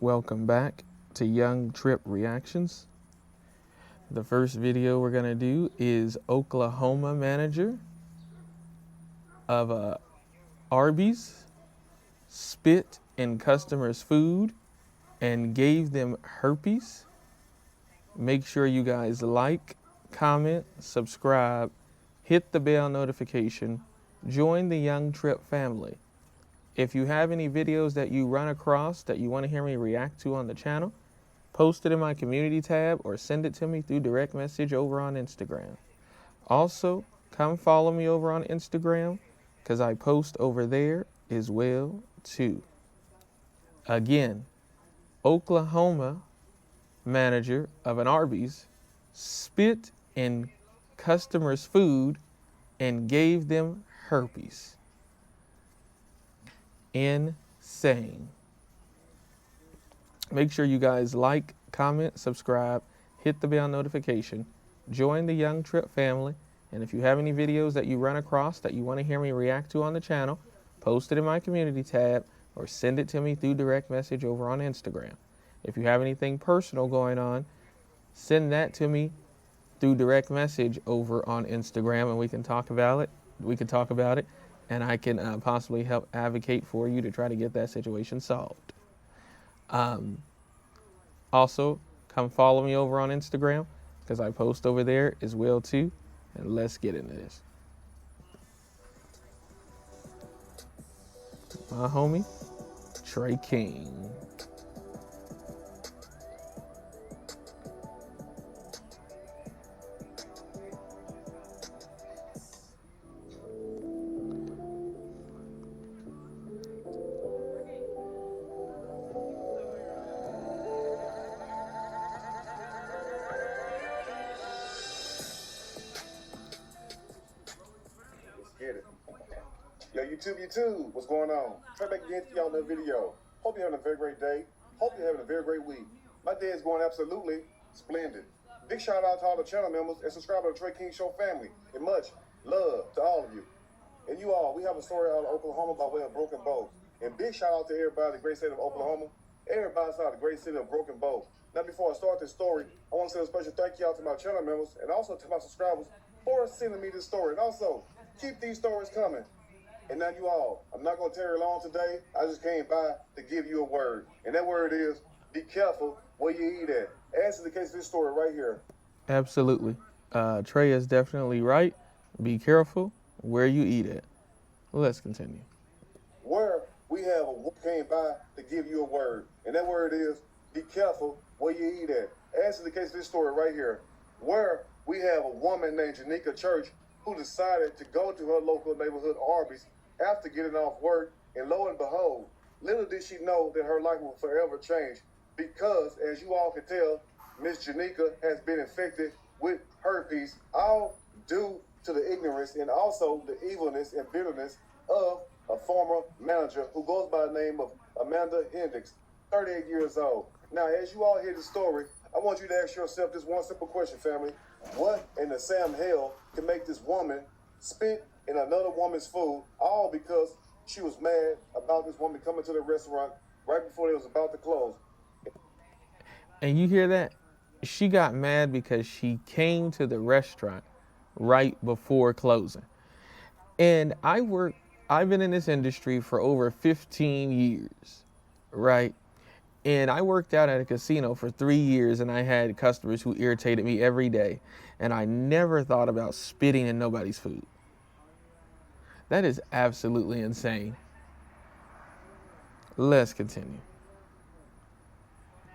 Welcome back to Young Tripp Reactions. The first video we're gonna do is Oklahoma manager of Arby's spit in customers' food and gave them herpes. Make sure you guys like, comment, subscribe, hit the bell notification, join the Young Tripp family. If you have any videos that you run across that you want to hear me react to on the channel, post it in my community tab or send it to me through direct message over on Instagram. Also, come follow me over on Instagram because I post over there as well too. Again, Oklahoma manager of an Arby's spit in customers' food and gave them herpes. Insane. Make sure you guys like, comment, subscribe, hit the bell notification, join the Young Tripp family, and if you have any videos that you run across that you want to hear me react to on the channel, post it in my community tab or send it to me through direct message over on Instagram. If you have anything personal going on, send that to me through direct message over on Instagram and we can talk about it. And I can possibly help advocate for you to try to get that situation solved. Also, come follow me over on Instagram because I post over there as well too. And let's get into this. My homie, Trey King. Get it. Yo, YouTube, what's going on? Try back again for y'all another video. Hope you're having a very great day. Hope you're having a very great week. My day is going absolutely splendid. Big shout out to all the channel members and subscribers to the Trey King Show family. And much love to all of you. And you all, we have a story out of Oklahoma by way of Broken Bow. And big shout out to everybody in the great state of Oklahoma. Everybody outside the great city of Broken Bow. Now, before I start this story, I want to say a special thank you out to my channel members and also to my subscribers for sending me this story. And also, keep these stories coming. And now you all, I'm not going to tarry long today. I just came by to give you a word. And that word is, be careful where you eat at. As is the case of this story right here. Absolutely. Trey is definitely right. Be careful where you eat at. Let's continue. Where we have came by to give you a word. And that word is, be careful where you eat at. As is the case of this story right here. Where we have a woman named Janika Church who decided to go to her local neighborhood Arby's after getting off work, and lo and behold, little did she know that her life will forever change because, as you all can tell, Miss Janika has been infected with herpes, all due to the ignorance and also the evilness and bitterness of a former manager who goes by the name of Amanda Hendricks, 38 years old. Now, as you all hear the story, I want you to ask yourself this one simple question, family. What in the Sam hell can make this woman spit in another woman's food, all because she was mad about this woman coming to the restaurant right before they was about to close? And you hear that? She got mad because she came to the restaurant right before closing. And I've been in this industry for over 15 years, right? And I worked out at a casino for 3 years and I had customers who irritated me every day. And I never thought about spitting in nobody's food. That is absolutely insane. Let's continue.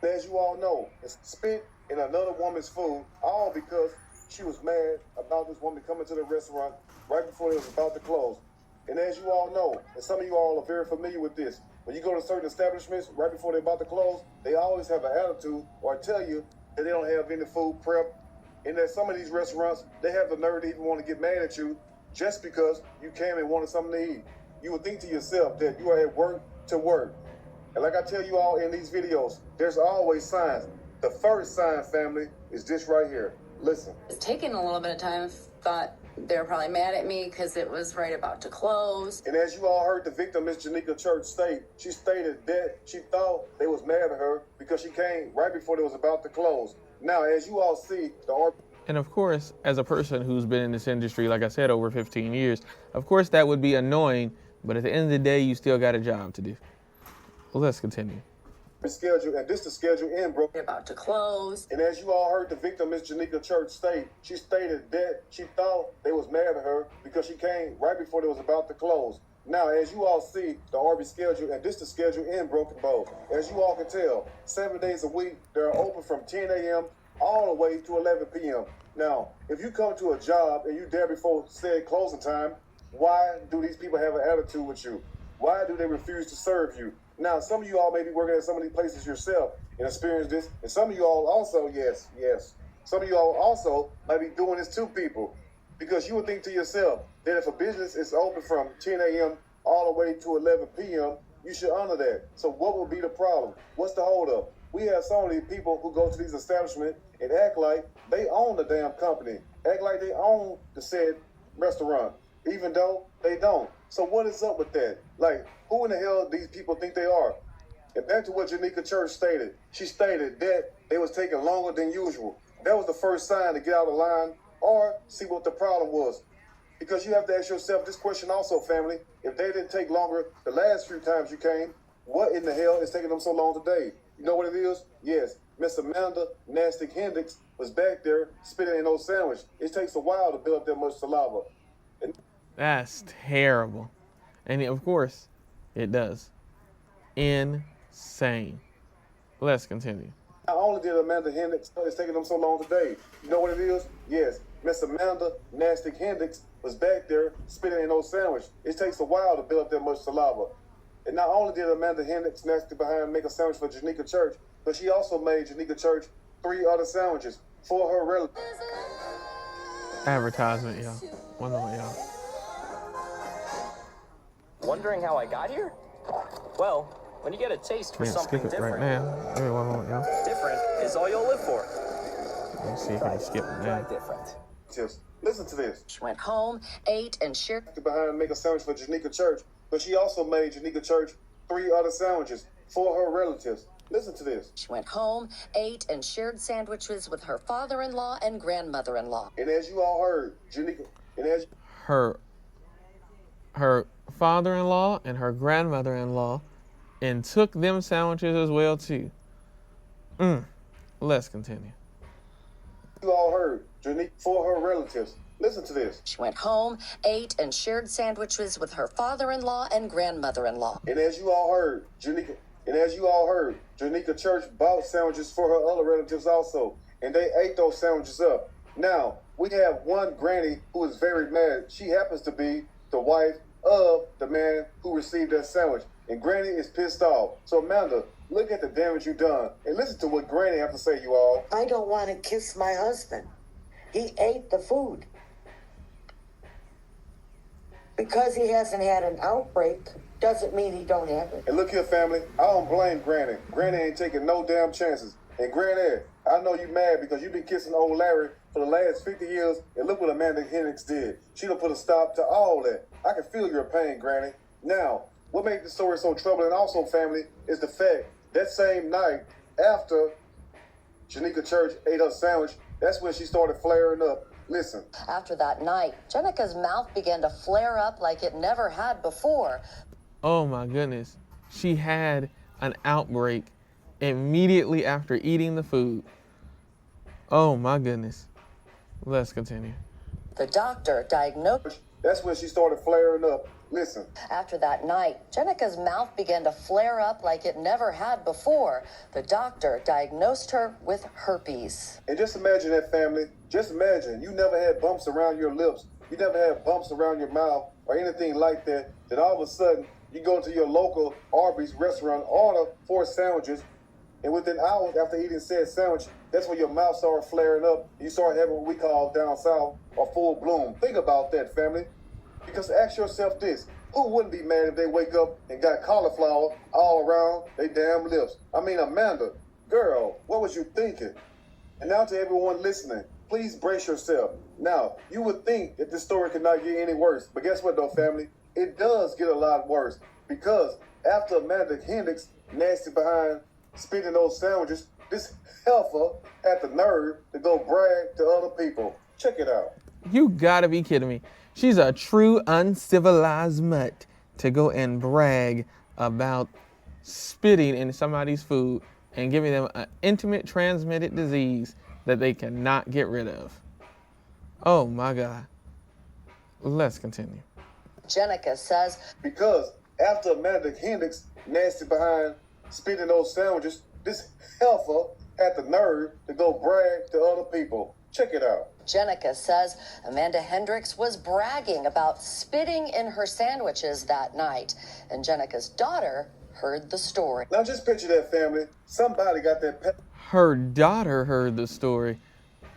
As you all know, it's spit in another woman's food, all because she was mad about this woman coming to the restaurant right before they was about to close. And as you all know, and some of you all are very familiar with this, when you go to certain establishments right before they're about to close, they always have an attitude or tell you that they don't have any food prep. And that some of these restaurants, they have the nerve to even want to get mad at you just because you came and wanted something to eat. You would think to yourself that you are at work to work. And like I tell you all in these videos, there's always signs. The first sign, family, is this right here. Listen. It's taken a little bit of time. Thought They were probably mad at me because it was right about to close. And as you all heard the victim, Miss Janika Church, state, she stated that she thought they was mad at her because she came right before they was about to close. Now, as you all see, And of course, as a person who's been in this industry, like I said, over 15 years, of course that would be annoying, but at the end of the day, you still got a job to do. Well, let's continue. Schedule, and this the schedule in, bro. About to close. And as you all heard the victim, Miss Janika Church, state, she stated that she thought they was mad at her because she came right before they was about to close. Now, as you all see, the Arby schedule, and this the schedule in Broken Bow. As you all can tell, 7 days a week, they're open from 10 a.m. all the way to 11 p.m. Now, if you come to a job and you there before said closing time, why do these people have an attitude with you? Why do they refuse to serve you? Now, some of you all may be working at some of these places yourself and experience this, and some of you all also, yes, some of you all also might be doing this to people, because you would think to yourself that if a business is open from 10 a.m. all the way to 11 p.m., you should honor that. So what would be the problem? What's the holdup? We have so many people who go to these establishments and act like they own the damn company, act like they own the said restaurant, even though they don't. So what is up with that? Like, who in the hell these people think they are? And back to what Janika Church stated. She stated that they was taking longer than usual. That was the first sign to get out of line or see what the problem was. Because you have to ask yourself this question also, family. If they didn't take longer the last few times you came, what in the hell is taking them so long today? You know what it is? Yes, Miss Amanda Nasty Hendricks was back there spitting in those sandwich. It takes a while to build up that much saliva. That's terrible. And of course, it does. Insane. Let's continue. Not only did Amanda Hendricks, it's taking them so long today. You know what it is? Yes, Miss Amanda Nasty Hendricks was back there spitting in those sandwich. It takes a while to build up that much saliva. And not only did Amanda Hendricks nasty behind make a sandwich for Janika Church, but she also made Janika Church 3 other sandwiches for her relatives. Advertisement, y'all. One more, y'all. Wondering how I got here? Well, when you get a taste for something skip it different, right now. Give me one moment, y'all. different is all you'll live for. Let me see if I can skip it now. Different. Just listen to this. She went home, ate, and shared. Behind make a sandwich for Janika Church, but she also made Janika Church 3 other sandwiches for her relatives. Listen to this. She went home, ate, and shared sandwiches with her father-in-law and grandmother-in-law. And as you all heard, Janika, and as her father-in-law and her grandmother-in-law, and took them sandwiches as well too. Let's continue. You all heard, Janika, for her relatives. Listen to this. She went home, ate, and shared sandwiches with her father-in-law and grandmother-in-law. And as you all heard, Janika, Church bought sandwiches for her other relatives also, and they ate those sandwiches up. Now, we have one granny who is very mad. She happens to be the wife of the man who received that sandwich, and Granny is pissed off. So Amanda, look at the damage you've done, and listen to what Granny have to say, you all. I don't want to kiss my husband. He ate the food. Because he hasn't had an outbreak doesn't mean he don't have it. And look here, family, I don't blame Granny. Granny ain't taking no damn chances. And Granny, I know you mad because you've been kissing old Larry for the last 50 years, and look what Amanda Hendricks did. She done put a stop to all that. I can feel your pain, Granny. Now, what makes the story so troubling also, family, is the fact that same night after Janika Church ate her sandwich, that's when she started flaring up. Listen. After that night, Janika's mouth began to flare up like it never had before. Oh my goodness. She had an outbreak immediately after eating the food. Oh my goodness. Let's continue. The doctor diagnosed. That's when she started flaring up. Listen. After that night, Janika's mouth began to flare up like it never had before. The doctor diagnosed her with herpes. And just imagine that, family. Just imagine you never had bumps around your lips. You never had bumps around your mouth or anything like that. Then all of a sudden, you go to your local Arby's restaurant, order 4 sandwiches, and within hours after eating said sandwich, that's when your mouth started flaring up. You start having what we call down south a full bloom. Think about that, family. Because ask yourself this, who wouldn't be mad if they wake up and got cauliflower all around their damn lips? I mean, Amanda, girl, what was you thinking? And now to everyone listening, Please brace yourself. Now, you would think that this story could not get any worse, but guess what though, family? It does get a lot worse, because after Amanda Hendricks nasty behind spitting those sandwiches, this heifer had the nerve to go brag to other people. Check it out. You gotta be kidding me. She's a true uncivilized mutt to go and brag about spitting in somebody's food and giving them an intimate transmitted disease that they cannot get rid of. Oh my God. Let's continue. Jenica says Because after Amanda Hendricks nasty behind spitting those sandwiches, this heifer had the nerve to go brag to other people. Check it out. Jenica says Amanda Hendricks was bragging about spitting in her sandwiches that night, and Jenica's daughter heard the story. Now just picture that, family. Somebody got that Her daughter heard the story.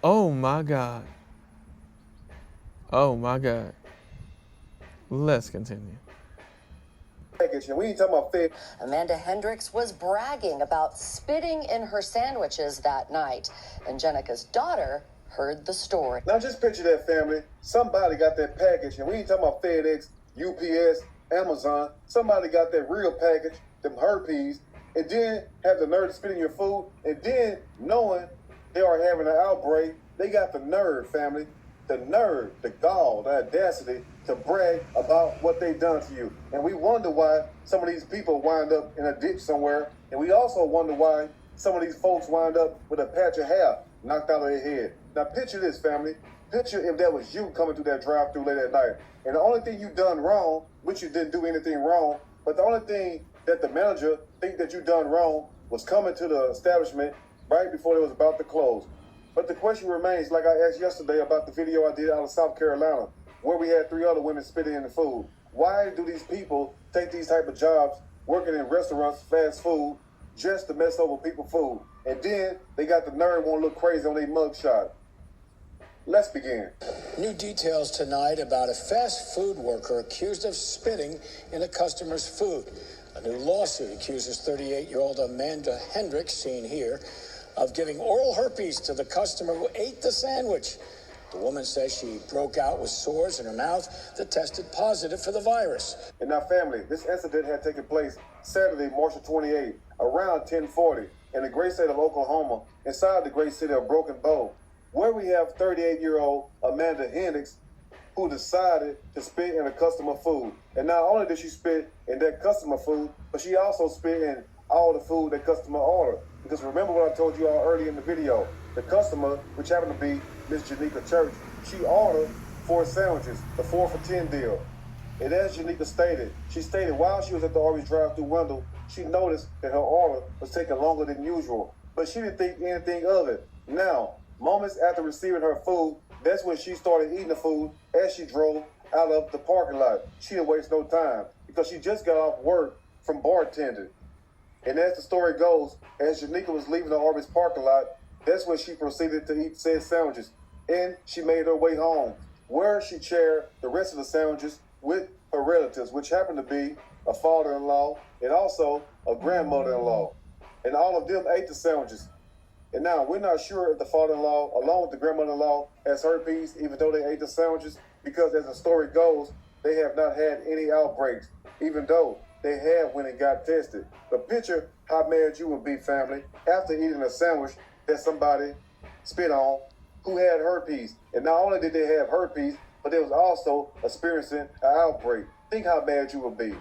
Oh my God. Oh my God. Let's continue. package, and we ain't talking about fed. Amanda Hendricks was bragging about spitting in her sandwiches that night, and Jenica's daughter heard the story. Now just picture that, family. Somebody got that package, and we ain't talking about FedEx, UPS, Amazon. Somebody got that real package, them herpes, and then have the nerve to spit in your food, and then knowing they are having an outbreak, they got the nerve, family, the nerve, the gall, the audacity to brag about what they done to you. And we wonder why some of these people wind up in a ditch somewhere, and we also wonder why some of these folks wind up with a patch of hair knocked out of their head. Now picture this, family. Picture if that was you coming through that drive-through late at night, and the only thing you done wrong, which you didn't do anything wrong, but the only thing that the manager think that you done wrong was coming to the establishment right before it was about to close. But the question remains, like I asked yesterday about the video I did out of South Carolina, where we had 3 other women spitting in the food. Why do these people take these type of jobs, working in restaurants, fast food, just to mess over people's food? And then they got the nerve want to look crazy on their mugshot. Let's begin. New details tonight about a fast food worker accused of spitting in a customer's food. A new lawsuit accuses 38-year-old Amanda Hendricks, seen here, of giving oral herpes to the customer who ate the sandwich. The woman says she broke out with sores in her mouth that tested positive for the virus. And now, family, this incident had taken place Saturday, March 28, around 10:40 in the great state of Oklahoma, inside the great city of Broken Bow, where we have 38-year-old Amanda Hendricks, who decided to spit in a customer food. And not only did she spit in that customer food, but she also spit in all the food that customer ordered. Because remember what I told you all earlier in the video, the customer, which happened to be Miss Janika Church, she ordered 4 sandwiches, the 4 for $10 deal. And as Janika stated, she stated while she was at the Arby's drive-thru window, she noticed that her order was taking longer than usual, but she didn't think anything of it. Now, moments after receiving her food, that's when she started eating the food as she drove out of the parking lot. She didn't waste no time because she just got off work from bartending. And as the story goes, as Janika was leaving the Arby's parking lot, that's when she proceeded to eat said sandwiches. And she made her way home, where she shared the rest of the sandwiches with her relatives, which happened to be a father-in-law and also a grandmother-in-law. And all of them ate the sandwiches. And now we're not sure if the father-in-law, along with the grandmother-in-law, has herpes, even though they ate the sandwiches, because as the story goes, they have not had any outbreaks, even though they have when it got tested. But picture how mad you would be, family, after eating a sandwich that somebody spit on who had herpes. And not only did they have herpes, but they was also experiencing an outbreak. Think how mad you would be.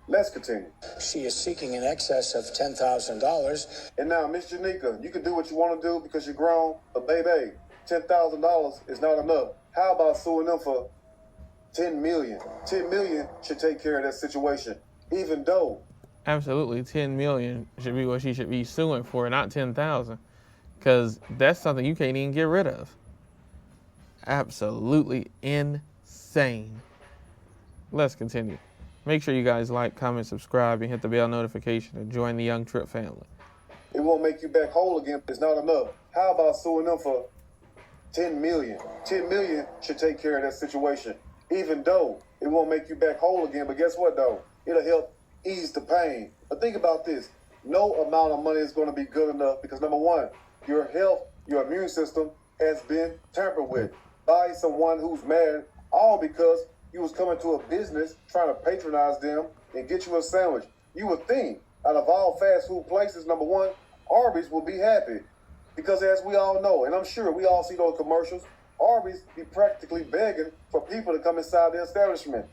Let's continue. She is seeking in excess of $10,000. And now, Miss Janika, you can do what you want to do because you're grown, but baby, $10,000 is not enough. How about suing them for $10 million? $10 million should take care of that situation, even though. Absolutely, 10 million should be what she should be suing for, not 10,000, because that's something you can't even get rid of. Absolutely insane. Let's continue. Make sure you guys like, comment, subscribe, and hit the bell notification to join the Young Tripp family. It won't make you back whole again. It's not enough. How about suing them for $10 million? $10 million should take care of that situation, even though it won't make you back whole again. But guess what, though? It'll help ease the pain. But think about this. No amount of money is going to be good enough because, number one, your health, your immune system has been tampered with by someone who's mad, all because you was coming to a business trying to patronize them and get you a sandwich. You would think, out of all fast food places, number one, Arby's will be happy. Because as we all know, and I'm sure we all see those commercials, Arby's be practically begging for people to come inside their establishment.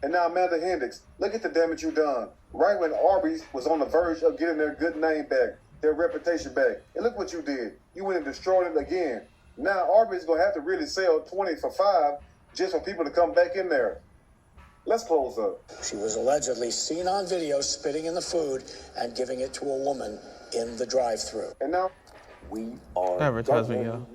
And now Amanda Hendricks, look at the damage you done. Right when Arby's was on the verge of getting their good name back, their reputation back. And look what you did. You went and destroyed it again. Now Arby's going to have to really sell 20 for $5 just for people to come back in there. Let's close up. She was allegedly seen on video spitting in the food and giving it to a woman in the drive-thru. And now We are Advertisement, y'all.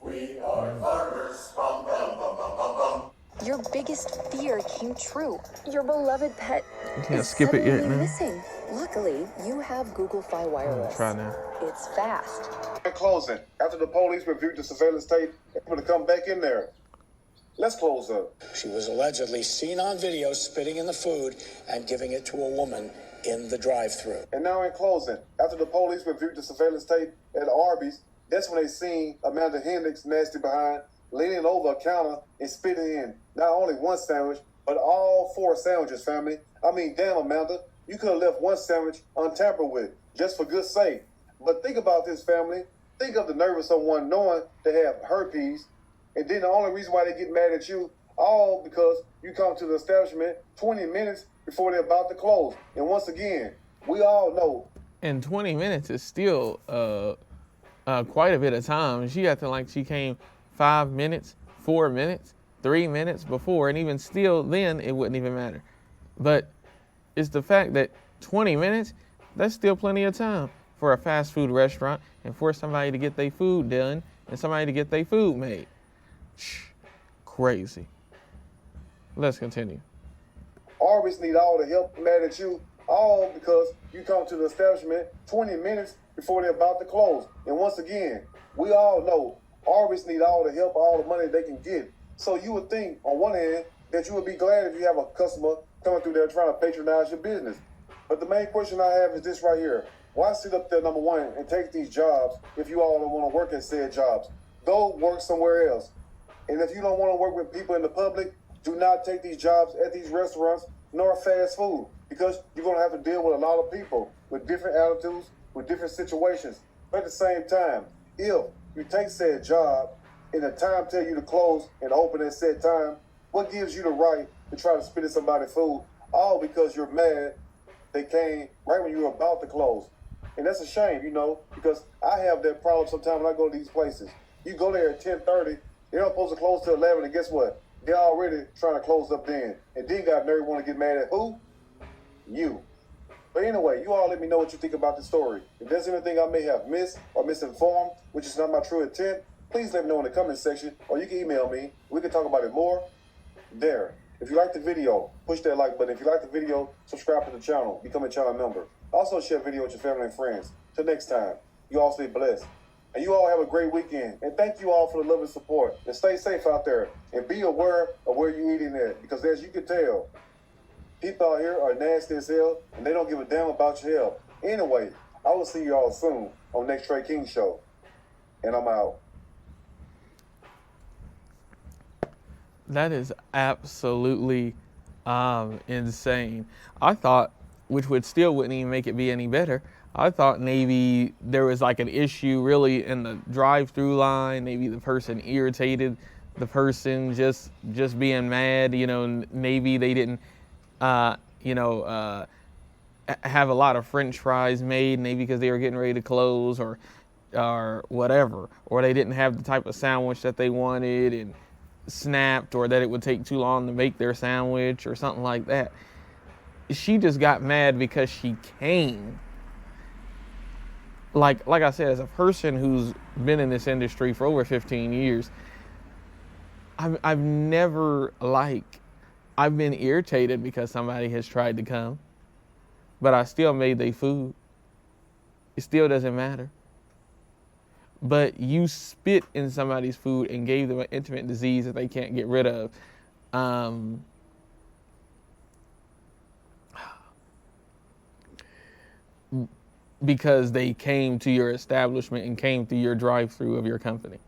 We are farmers. Bum, bum, bum, bum, bum, bum. Your biggest fear came true. Your beloved pet Can't is skip it yet, suddenly man. missing. Luckily, you have Google Fi Wireless. Try now. It's fast. in closing, after the police reviewed the surveillance tape, able to come back in there. Let's close up. She was allegedly seen on video spitting in the food and giving it to a woman in the drive-thru. And now in closing, after the police reviewed the surveillance tape at Arby's, that's when they seen Amanda Hendricks nasty behind leaning over a counter and spitting in not only one sandwich, but all 4 sandwiches, family. I mean, damn, Amanda, you could have left one sandwich untampered with, just for good sake. But think about this, family. Think of the nerve of someone knowing they have herpes, and then the only reason why they get mad at you, all because you come to the establishment 20 minutes before they're about to close. And once again, we all know. And 20 minutes is still quite a bit of time. She acting like she came 5 minutes, 4 minutes, 3 minutes before, and even still then it wouldn't even matter. But it's the fact that 20 minutes, that's still plenty of time for a fast food restaurant and for somebody to get their food done and somebody to get their food made. Crazy. Let's continue. Arby's need all the help mad at you, all because you come to the establishment 20 minutes before they're about to close. And once again, we all know Arby's need all the help, all the money they can get. So you would think, on one hand, that you would be glad if you have a customer coming through there trying to patronize your business. But the main question I have is this right here. Why sit up there, number one, and take these jobs if you all don't want to work at said jobs? Go work somewhere else. And if you don't want to work with people in the public, do not take these jobs at these restaurants nor fast food, because you're going to have to deal with a lot of people with different attitudes, with different situations. But at the same time, if you take said job and the time tell you to close and open at said time, what gives you the right to try to spit in somebody's food, all because you're mad they came right when you were about to close? And that's a shame, you know, because I have that problem sometimes when I go to these places. You go there at 10:30, they're not supposed to close till 11, and guess what? They're already trying to close up then. And then got nerve want to get mad at who? You. But anyway, you all let me know what you think about the story. If there's anything I may have missed or misinformed, which is not my true intent, please let me know in the comment section, or you can email me. We can talk about it more there. If you like the video, push that like button. If you like the video, subscribe to the channel, become a channel member. Also share the video with your family and friends. Till next time, you all stay blessed. And you all have a great weekend. And thank you all for the love and support. And stay safe out there. And be aware of where you're eating at. Because as you can tell, people out here are nasty as hell, and they don't give a damn about your health. Anyway, I will see you all soon on Next Trey King Show. And I'm out. That is absolutely insane. I thought, which wouldn't even make it be any better, I thought maybe there was like an issue really in the drive-through line. Maybe the person irritated the person just being mad, you know, and maybe they didn't, have a lot of French fries made, maybe because they were getting ready to close or whatever, or they didn't have the type of sandwich that they wanted and snapped, or that it would take too long to make their sandwich or something like that. She just got mad because she came. Like I said, as a person who's been in this industry for over 15 years, I've never I've been irritated because somebody has tried to come, but I still made their food. It still doesn't matter. But you spit in somebody's food and gave them an intimate disease that they can't get rid of. Because they came to your establishment and came through your drive-through of your company.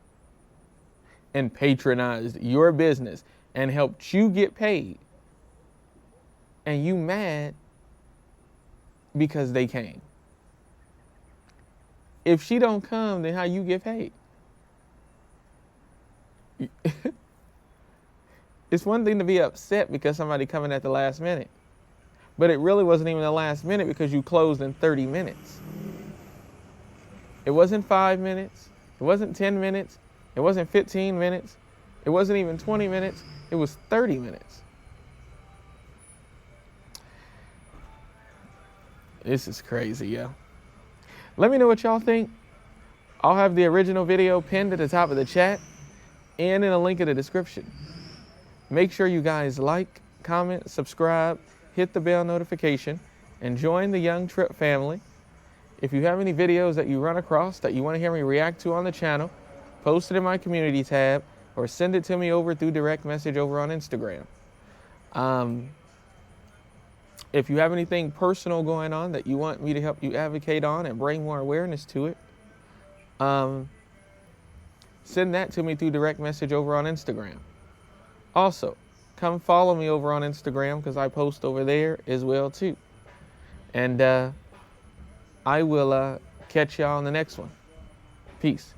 and patronized your business and helped you get paid, and you mad because they came. If she don't come, then how you get paid? It's one thing to be upset because somebody coming at the last minute, but it really wasn't even the last minute because you closed in 30 minutes. It wasn't 5 minutes. It wasn't 10 minutes. It wasn't 15 minutes. It wasn't even 20 minutes. It was 30 minutes. This is crazy, yo. Let me know what y'all think. I'll have the original video pinned at the top of the chat and in a link in the description. Make sure you guys like, comment, subscribe, hit the bell notification, and join the Young Tripp family. If you have any videos that you run across that you want to hear me react to on the channel, post it in my community tab or send it to me over through direct message over on Instagram. If you have anything personal going on that you want me to help you advocate on and bring more awareness to it, send that to me through direct message over on Instagram. Also, come follow me over on Instagram because I post over there as well too. And I will catch y'all on the next one. Peace.